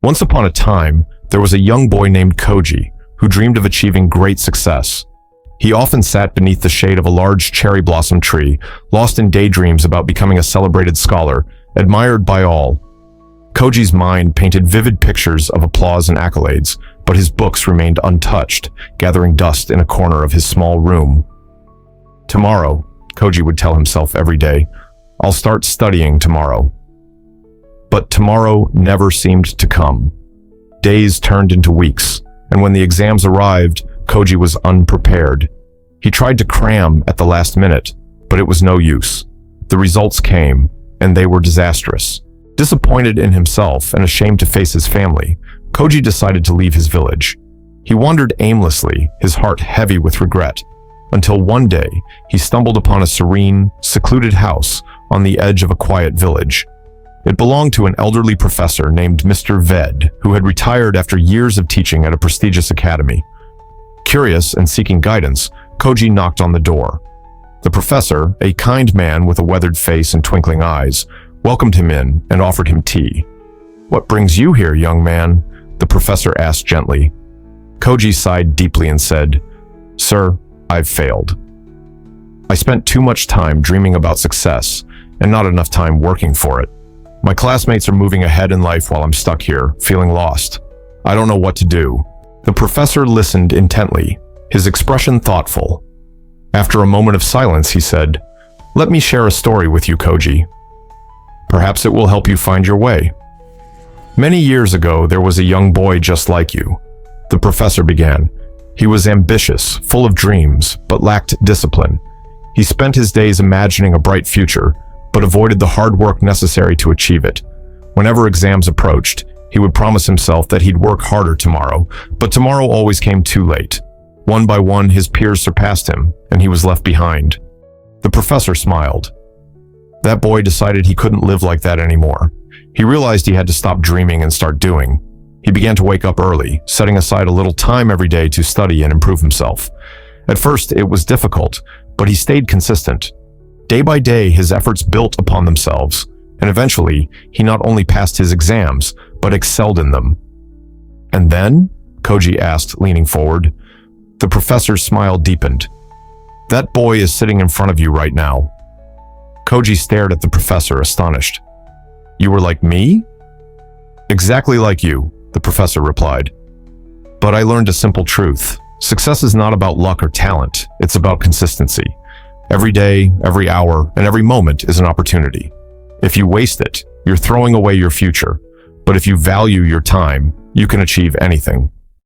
Once upon a time, there was a young boy named Koji who dreamed of achieving great success. He often sat beneath the shade of a large cherry blossom tree, lost in daydreams about becoming a celebrated scholar, admired by all. Koji's mind painted vivid pictures of applause and accolades, but his books remained untouched, gathering dust in a corner of his small room. Tomorrow, Koji would tell himself every day, I'll start studying tomorrow. But tomorrow never seemed to come. Days turned into weeks, and when the exams arrived, Koji was unprepared. He tried to cram at the last minute, but it was no use. The results came, and they were disastrous. Disappointed in himself and ashamed to face his family, Koji decided to leave his village. He wandered aimlessly, his heart heavy with regret, until one day he stumbled upon a serene, secluded house on the edge of a quiet village. It belonged to an elderly professor named Mr. Ved, who had retired after years of teaching at a prestigious academy. Curious and seeking guidance, Koji knocked on the door. The professor, a kind man with a weathered face and twinkling eyes, welcomed him in and offered him tea. "What brings you here, young man?" the professor asked gently. Koji sighed deeply and said, "Sir, I've failed. I spent too much time dreaming about success and not enough time working for it. My classmates are moving ahead in life while I'm stuck here, feeling lost. I don't know what to do." The professor listened intently, his expression thoughtful. After a moment of silence, he said, "Let me share a story with you, Koji. Perhaps it will help you find your way. Many years ago, there was a young boy just like you," the professor began. "He was ambitious, full of dreams, but lacked discipline. He spent his days imagining a bright future, but avoided the hard work necessary to achieve it. Whenever exams approached, he would promise himself that he'd work harder tomorrow, but tomorrow always came too late. One by one, his peers surpassed him, and he was left behind." The professor smiled. That boy decided he couldn't live like that anymore. He realized he had to stop dreaming and start doing. He began to wake up early, setting aside a little time every day to study and improve himself. At first, it was difficult, but he stayed consistent. Day by day, his efforts built upon themselves, and eventually, he not only passed his exams, but excelled in them. "And then?" Koji asked, leaning forward. The professor's smile deepened. "That boy is sitting in front of you right now." Koji stared at the professor, astonished. "You were like me?" "Exactly like you," the professor replied. "But I learned a simple truth. Success is not about luck or talent, it's about consistency. Every day, every hour, and every moment is an opportunity. If you waste it, you're throwing away your future. But if you value your time, you can achieve anything."